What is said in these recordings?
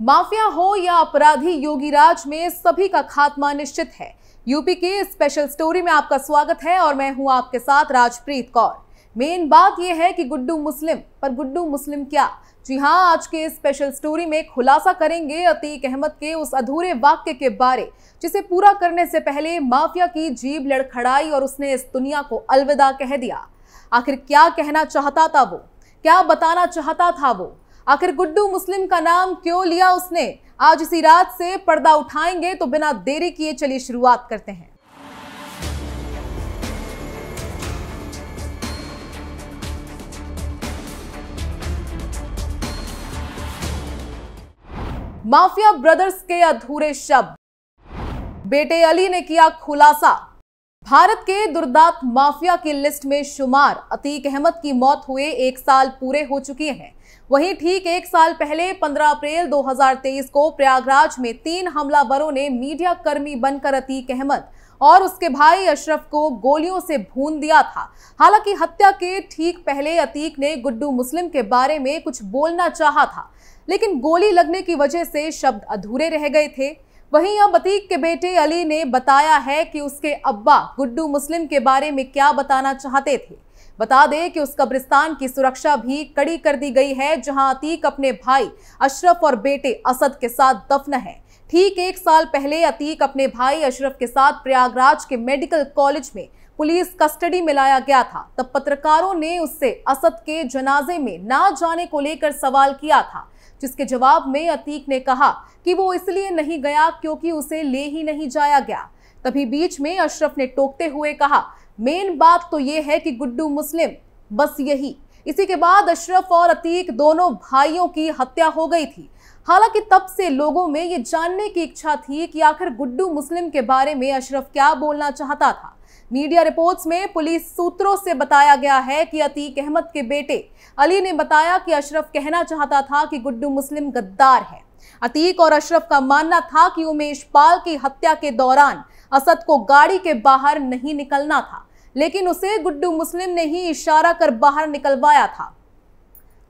Mafia हो या अपराधी, योगीराज में सभी का खात्मा निश्चित है। यूपी की स्पेशल स्टोरी में आपका स्वागत है और मैं हूं आपके साथ राजप्रीत कौर। मेन बात यह है कि गुड्डू मुस्लिम, पर गुड्डू मुस्लिम क्या? जी हां, आज के स्पेशल स्टोरी में खुलासा करेंगे अतीक अहमद के उस अधूरे वाक्य के बारे जिसे पूरा करने से पहले माफिया की जीभ लड़खड़ाई और उसने इस दुनिया को अलविदा कह दिया। आखिर क्या कहना चाहता था वो? क्या बताना चाहता था वो? आखिर गुड्डू मुस्लिम का नाम क्यों लिया उसने? आज इसी रात से पर्दा उठाएंगे, तो बिना देरी किए चलिए शुरुआत करते हैं। माफिया ब्रदर्स के अधूरे शब्द, बेटे अली ने किया खुलासा। भारत के दुर्दांत माफिया की लिस्ट में शुमार अतीक अहमद की मौत हुए 1 साल पूरे हो चुके हैं। वहीं ठीक 1 साल पहले 15 अप्रैल 2023 को प्रयागराज में 3 हमलावरों ने मीडिया कर्मी बनकर अतीक अहमद और उसके भाई अशरफ को गोलियों से भून दिया था। हालांकि हत्या के ठीक पहले अतीक ने गुड्डू मुस्लिम के बारे में कुछ बोलना चाहा था, लेकिन गोली लगने की वजह से शब्द अधूरे रह गए थे। वहीं अब अतीक के बेटे अली ने बताया है कि उसके अब्बा गुड्डू मुस्लिम के बारे में क्या बताना चाहते थे। बता दें कि उस कब्रिस्तान की सुरक्षा भी कड़ी कर दी गई है जहां अतीक अपने भाई अशरफ और बेटे असद के साथ दफन है। ठीक 1 साल पहले अतीक अपने भाई अशरफ के साथ प्रयागराज के मेडिकल कॉलेज में पुलिस कस्टडी में लाया गया था। तब पत्रकारों ने उससे असद के जनाजे में ना जाने को लेकर सवाल किया था, जिसके जवाब में अतीक ने कहा कि वो इसलिए नहीं गया क्योंकि उसे ले ही नहीं जाया गया। तभी बीच में अशरफ ने टोकते हुए कहा, मेन बात तो ये है कि गुड्डू मुस्लिम, बस यही। इसी के बाद अशरफ और अतीक दोनों भाइयों की हत्या हो गई थी। हालांकि तब से लोगों में ये जानने की इच्छा थी कि आखिर गुड्डू मुस्लिम के बारे में अशरफ क्या बोलना चाहता था। मीडिया रिपोर्ट्स में पुलिस सूत्रों से बताया गया है कि अतीक अहमद के बेटे अली ने बताया कि अशरफ कहना चाहता था कि गुड्डू मुस्लिम गद्दार है। अतीक और अशरफ का मानना था कि उमेश पाल की हत्या के दौरान असद को गाड़ी के बाहर नहीं निकलना था, लेकिन उसे गुड्डू मुस्लिम ने ही इशारा कर बाहर निकलवाया था।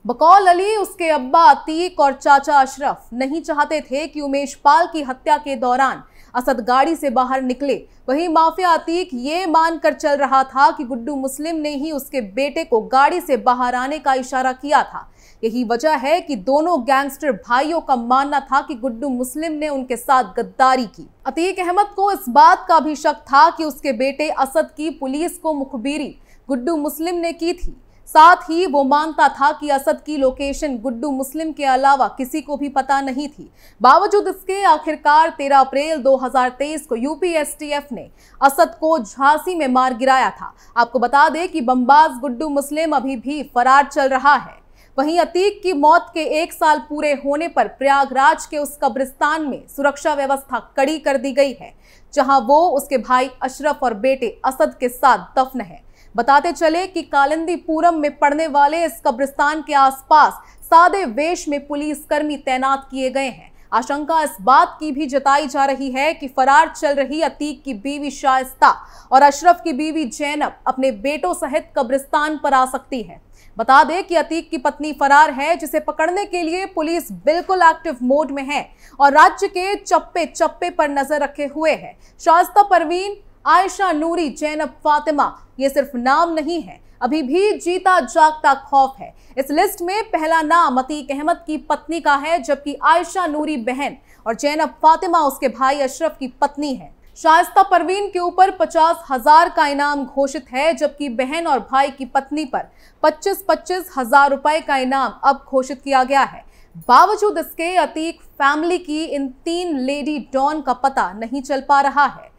बकौल अली, उसके अब्बा अतीक और चाचा अशरफ नहीं चाहते थे कि उमेश पाल की हत्या के दौरान असद गाड़ी से बाहर निकले। वहीं माफिया अतीक ये मानकर चल रहा था कि गुड्डू मुस्लिम ने ही उसके बेटे को गाड़ी से बाहर आने का इशारा किया था। यही वजह है कि दोनों गैंगस्टर भाइयों का मानना था कि गुड्डू मुस्लिम ने उनके साथ गद्दारी की। अतीक अहमद को इस बात का भी शक था कि उसके बेटे असद की पुलिस को मुखबिरी गुड्डू मुस्लिम ने की थी। साथ ही वो मानता था कि असद की लोकेशन गुड्डू मुस्लिम के अलावा किसी को भी पता नहीं थी। बावजूद इसके आखिरकार 13 अप्रैल 2023 को यूपी एसटीएफ ने असद को झांसी में मार गिराया था। आपको बता दें कि बमबाज गुड्डू मुस्लिम अभी भी फरार चल रहा है। वहीं अतीक की मौत के 1 साल पूरे होने पर प्रयागराज के उस कब्रिस्तान में सुरक्षा व्यवस्था कड़ी कर दी गई है, जहां वो उसके भाई अशरफ और बेटे असद के साथ दफन है। बताते चले कि कालिंदीपुरम में पड़ने वाले इस कब्रिस्तान के आसपास सादे वेश में पुलिसकर्मी तैनात किए गए हैं। आशंका इस बात की भी जताई जा रही है कि फरार चल रही अतीक की बीवी शाइस्ता और अशरफ की बीवी जैनब अपने बेटों सहित कब्रिस्तान पर आ सकती है। बता दें कि अतीक की पत्नी फरार है, जिसे पकड़ने के लिए पुलिस बिल्कुल एक्टिव मोड में है और राज्य के चप्पे चप्पे पर नजर रखे हुए है। शाइस्ता परवीन, आयशा नूरी, जैनब फातिमा, ये सिर्फ नाम नहीं है, अभी भी जीता जागता खौफ है। इस लिस्ट में पहला नाम अतीक अहमद की पत्नी का है, जबकि आयशा नूरी बहन और जैनब फातिमा उसके भाई अशरफ की पत्नी है। शाइस्ता परवीन के ऊपर 50,000 का इनाम घोषित है, जबकि बहन और भाई की पत्नी पर 25-25 हजार रुपए का इनाम अब घोषित किया गया है। बावजूद इसके अतीक फैमिली की इन 3 लेडी डॉन का पता नहीं चल पा रहा है।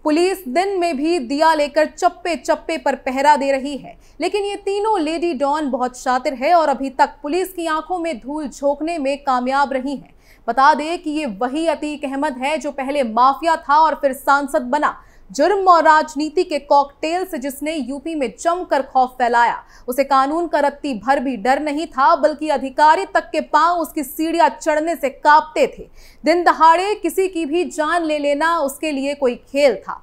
पुलिस दिन में भी दिया लेकर चप्पे चप्पे पर पहरा दे रही है, लेकिन ये तीनों लेडी डॉन बहुत शातिर है और अभी तक पुलिस की आंखों में धूल झोंकने में कामयाब रही हैं। बता दें कि ये वही अतीक अहमद है जो पहले माफिया था और फिर सांसद बना। जुर्म और राजनीति के कॉकटेल से जिसने यूपी में जमकर खौफ फैलाया, उसे कानून का रत्ती भर भी डर नहीं था, बल्कि अधिकारी तक के पांव उसकी सीढ़ियां चढ़ने से कांपते थे। दिन दहाड़े किसी की भी जान ले लेना उसके लिए कोई खेल था।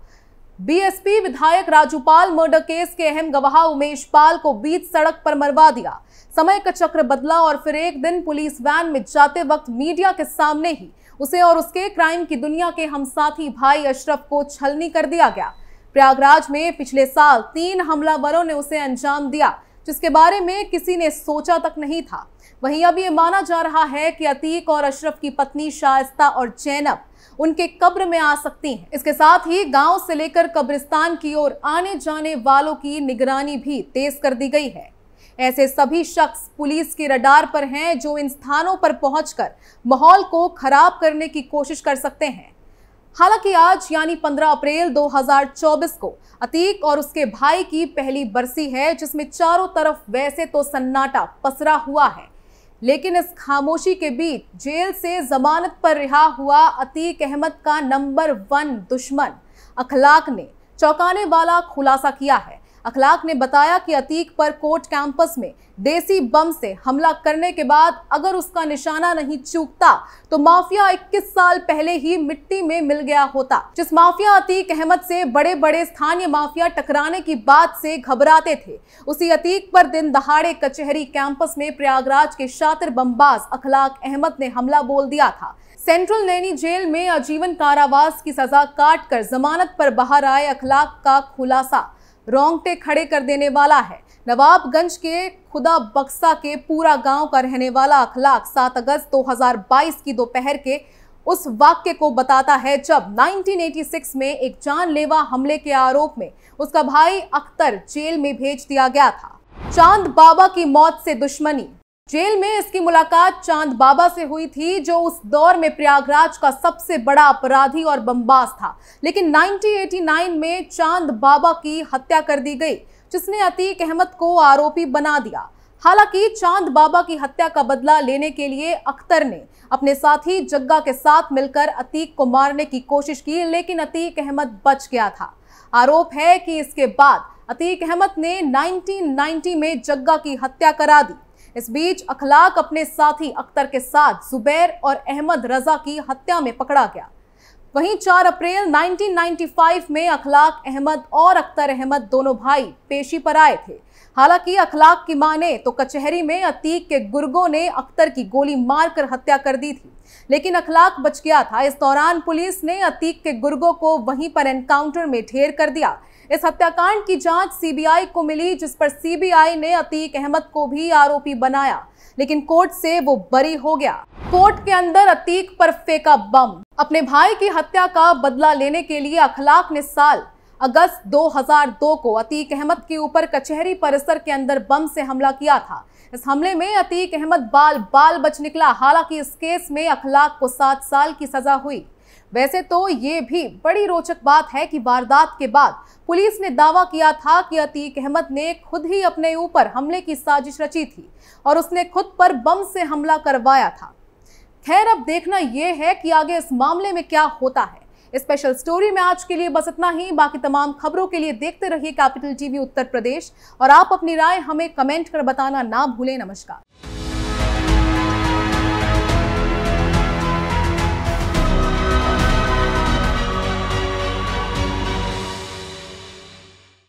बीएसपी विधायक राजूपाल मर्डर केस के अहम गवाह उमेश पाल को बीच सड़क पर मरवा दिया। समय का चक्र बदला और फिर एक दिन पुलिस वैन में जाते वक्त मीडिया के सामने ही उसे और उसके क्राइम की दुनिया के हमसाथी भाई अशरफ को छलनी कर दिया गया। प्रयागराज में पिछले साल 3 हमलावरों ने उसे अंजाम दिया, जिसके बारे में किसी ने सोचा तक नहीं था। वहीं अब ये माना जा रहा है कि अतीक और अशरफ की पत्नी शाइस्ता और जैनब उनके कब्र में आ सकती हैं। इसके साथ ही गांव से लेकर कब्रिस्तान की ओर आने जाने वालों की निगरानी भी तेज कर दी गई है। ऐसे सभी शख्स पुलिस के रडार पर हैं जो इन स्थानों पर पहुंचकर माहौल को खराब करने की कोशिश कर सकते हैं। हालांकि आज यानी 15 अप्रैल 2024 को अतीक और उसके भाई की पहली बरसी है, जिसमें चारों तरफ वैसे तो सन्नाटा पसरा हुआ है, लेकिन इस खामोशी के बीच जेल से जमानत पर रिहा हुआ अतीक अहमद का नंबर 1 दुश्मन अखलाक ने चौंकाने वाला खुलासा किया है। अखलाक ने बताया कि अतीक पर कोर्ट कैंपस में देसी बम से हमला करने के बाद अगर उसका निशाना नहीं चूकता तो माफिया 21 साल पहले ही मिट्टी में मिल गया होता। जिस माफिया अतीक अहमद से बड़े बड़े स्थानीय माफिया टकराने की बात से घबराते थे, उसी अतीक पर दिन दहाड़े कचहरी कैंपस में प्रयागराज के शातिर बमबाज अखलाक अहमद ने हमला बोल दिया था। सेंट्रल नैनी जेल में आजीवन कारावास की सजा काटकर जमानत पर बाहर आए अखलाक का खुलासा रोंगटे खड़े कर देने वाला है। नवाबगंज के खुदा बक्सा के पूरा गांव का रहने वाला अखलाक 7 अगस्त 2022 की दोपहर के उस वाक्य को बताता है जब 1986 में एक जानलेवा हमले के आरोप में उसका भाई अख्तर जेल में भेज दिया गया था। चांद बाबा की मौत से दुश्मनी। जेल में इसकी मुलाकात चांद बाबा से हुई थी, जो उस दौर में प्रयागराज का सबसे बड़ा अपराधी और बमबाज था। लेकिन 1989 में चांद बाबा की हत्या कर दी गई, जिसने अतीक अहमद को आरोपी बना दिया। हालांकि चांद बाबा की हत्या का बदला लेने के लिए अख्तर ने अपने साथी जग्गा के साथ मिलकर अतीक को मारने की कोशिश की, लेकिन अतीक अहमद बच गया था। आरोप है कि इसके बाद अतीक अहमद ने 1990 में जग्गा की हत्या करा दी। इस बीच अखलाक अपने साथी अख्तर के साथ जुबैर और अहमद रजा की हत्या में पकड़ा गया। वहीं 4 अप्रैल 1995 में अखलाक अहमद और अख्तर अहमद दोनों भाई पेशी पर आए थे। हालांकि अखलाक की माने तो कचहरी में अतीक के गुर्गों ने अख्तर की गोली मारकर हत्या कर दी थी, लेकिन अखलाक बच गया था। इस दौरान पुलिस ने अतीक के गुर्गों को वहीं पर एनकाउंटर में ढेर कर दिया। इस हत्याकांड की जांच सीबीआई को मिली, जिस पर सीबीआई ने अतीक अहमद को भी आरोपी बनाया, लेकिन कोर्ट से वो बरी हो गया। कोर्ट के अंदर अतीक पर फेंका बम। अपने भाई की हत्या का बदला लेने के लिए अखलाक ने साल अगस्त 2002 को अतीक अहमद के ऊपर कचहरी परिसर के अंदर बम से हमला किया था। इस हमले में अतीक अहमद बाल बच निकला। हालांकि इस केस में अखलाक को 7 साल की सजा हुई। वैसे तो ये भी बड़ी रोचक बात है कि वारदात के बाद पुलिस ने दावा किया था कि अतीक अहमद ने खुद ही अपने ऊपर हमले की साजिश रची थी और उसने खुद पर बम से हमला करवाया था। खैर, अब देखना यह है कि आगे इस मामले में क्या होता है। स्पेशल स्टोरी में आज के लिए बस इतना ही। बाकी तमाम खबरों के लिए देखते रहिए कैपिटल टीवी उत्तर प्रदेश और आप अपनी राय हमें कमेंट कर बताना ना भूलें। नमस्कार।